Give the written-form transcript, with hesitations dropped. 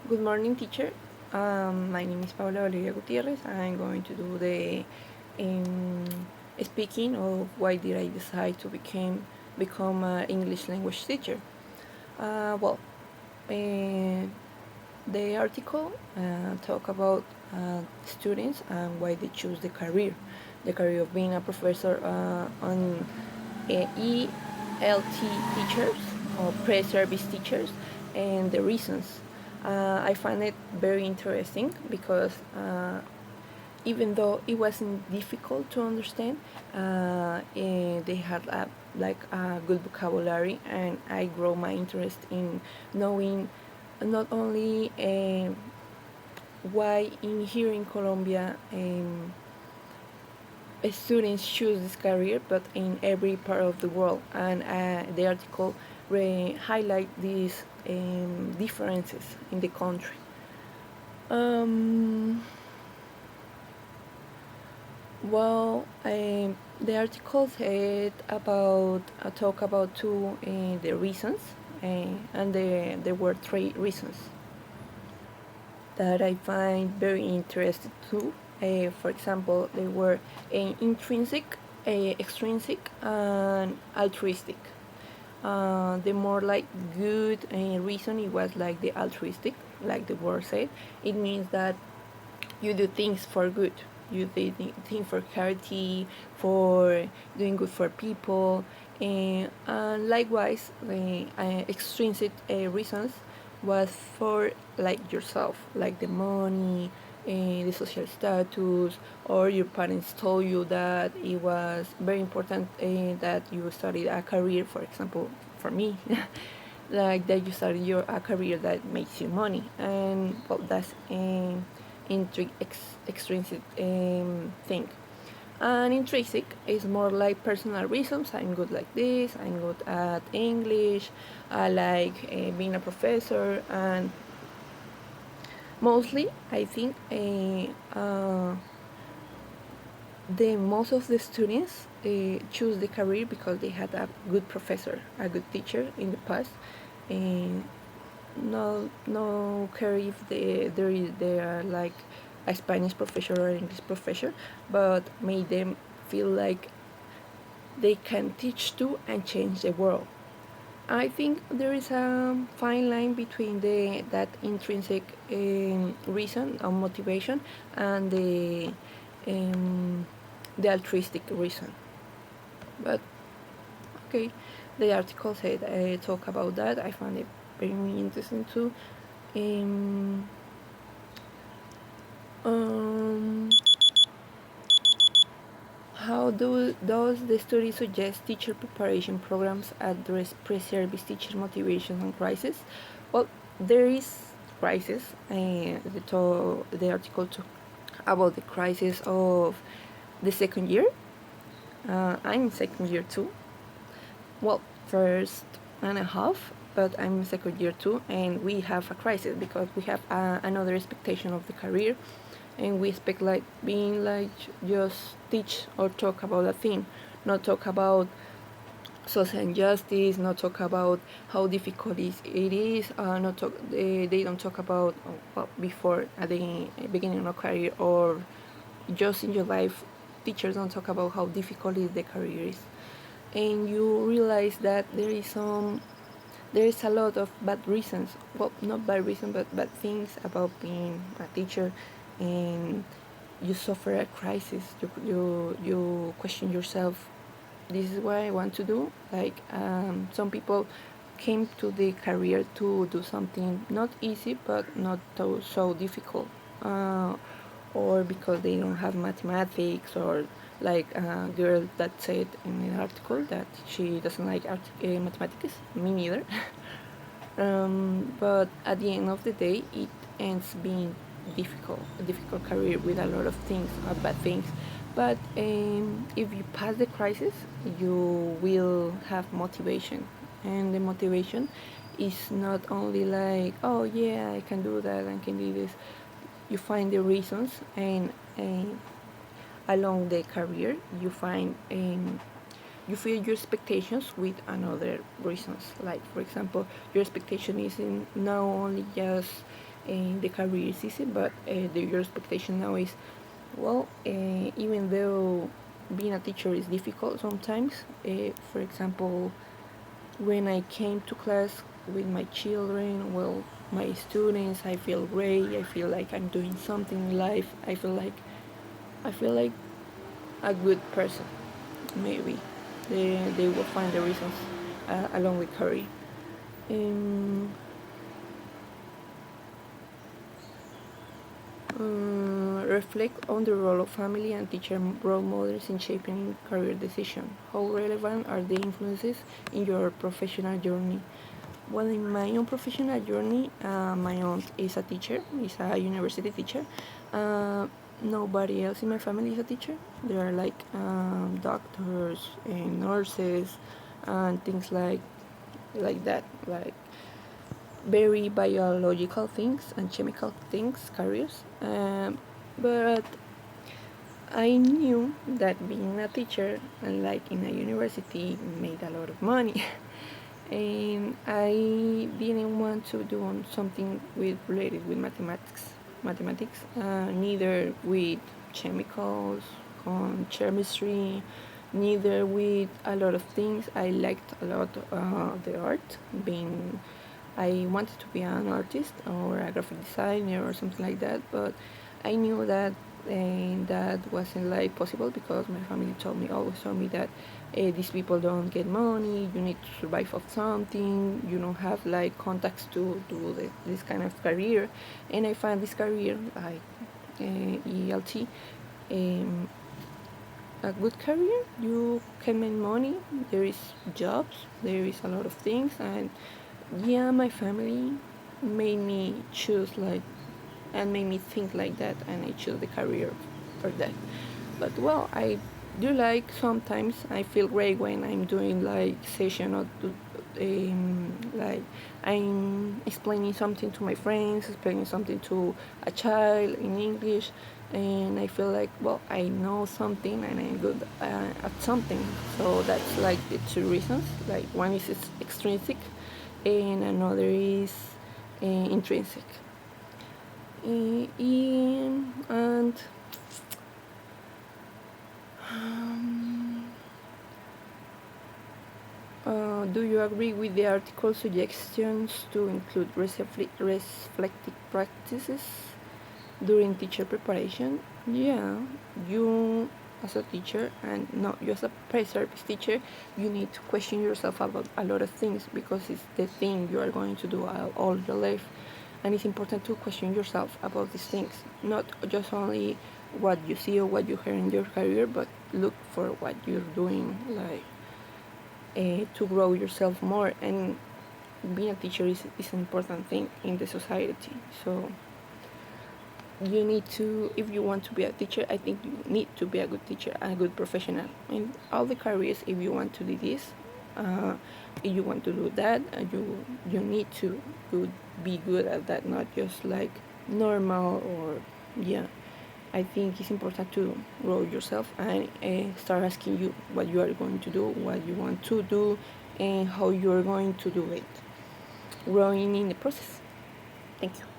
Good morning, teacher. My name is Paula Valeria Gutierrez. I'm going to do the um, speaking of why did I decide to become an English language teacher. Well, uh, the article talk about students and why they choose the career of being a professor on ELT teachers or pre-service teachers, and the reasons. I find it very interesting because even though it wasn't difficult to understand, they had like a good vocabulary, and I grow my interest in knowing not only why in here in Colombia students choose this career, but in every part of the world. And the article highlight these differences in the country. Um, the article said about talk about the reasons, and there were three reasons that I find very interesting too. For example, they were intrinsic, extrinsic, and altruistic. The more like good reason, it was like the altruistic, like the word said. It means that you do things for good. You do things for charity, for doing good for people, and likewise, the extrinsic reasons was for like yourself, like the money, the social status, or your parents told you that it was very important that you studied a career. For example, for me, like that you started a career that makes you money, and well, that's extrinsic thing. And intrinsic is more like personal reasons. I'm good like this. I'm good at English. I like being a professor, and mostly I think the most of the students choose the career because they had a good professor, a good teacher in the past, and no care if they are like a Spanish professor or English professor, but made them feel like they can teach too and change the world. I think there is a fine line between that intrinsic reason or motivation and um, the altruistic reason. But okay, the article said talk about that. I found it very interesting too. Um, um, how does the study suggest teacher preparation programs address pre-service teacher motivation and crisis? Well, there is crisis. The article talk about the crisis of the second year. I'm in second year too. Well, first and a half, but I'm in second year too, and we have a crisis because we have another expectation of the career, and we expect like being like just teach or talk about a thing, not talk about social injustice, not talk about how difficult it is, not talk, they don't talk about well, before at the beginning of career or just in your life. Teachers don't talk about how difficult is the career is, and you realize that there is a lot of bad reasons, well, not bad reasons but bad things about being a teacher, and you suffer a crisis. You question yourself, this is what I want to do. Like some people came to the career to do something not easy but not so difficult, or because they don't have mathematics, or like a girl that said in an article that she doesn't like mathematics, me neither. But at the end of the day, it ends being a difficult career with a lot of things, bad things. But if you pass the crisis, you will have motivation, and the motivation is not only like, oh yeah, I can do that, I can do this. You find the reasons, and along the career, you find you fill your expectations with another reasons. Like for example, your expectation is in not only just the career is easy, but your expectation now is, well, even though being a teacher is difficult sometimes, for example, when I came to class with my children, well, my students, I feel great. I feel like I'm doing something in life. I feel like a good person. Maybe they will find the reasons along with career. Um, Reflect on the role of family and teacher role models in shaping career decision. How relevant are the influences in your professional journey? Well, in my own professional journey, my aunt is a teacher, is a university teacher. Uh, Nobody else in my family is a teacher. They are like doctors and nurses and things like that, like very biological things and chemical things, careers. But I knew that being a teacher and like in a university made a lot of money. And I didn't want to do something related with mathematics, neither with chemicals, on chemistry, neither with a lot of things. I liked a lot the art, being I wanted to be an artist or a graphic designer or something like that, but I knew that that wasn't like possible because my family always told me that these people don't get money, you need to survive off something, you don't have like contacts to do this kind of career. And I found this career like ELT, um, a good career. You can make money, there is jobs, there is a lot of things. And yeah, my family made me choose like and made me think like that, and I choose the career for that. But well, I do like sometimes I feel great when I'm doing like session or like I'm explaining something to my friends, explaining something to a child in English, and I feel like, well, I know something and I'm good at something. So that's like the two reasons. Like one is extrinsic and another is intrinsic. And um, do you agree with the article suggestions to include reflective practices during teacher preparation? Yeah, you as a teacher and not just a pre-service teacher, you need to question yourself about a lot of things because it's the thing you are going to do all your life. And it's important to question yourself about these things, not just only what you see or what you hear in your career, but look for what you're doing, like to grow yourself more. And being a teacher is an important thing in the society. So you need to, if you want to be a teacher, I think you need to be a good teacher and a good professional in all the careers. If you want to do this, uh, if you want to do that, you need to be good at that, not just like normal or yeah. I think it's important to grow yourself and start asking you what you are going to do, what you want to do, and how you are going to do it, growing in the process. Thank you.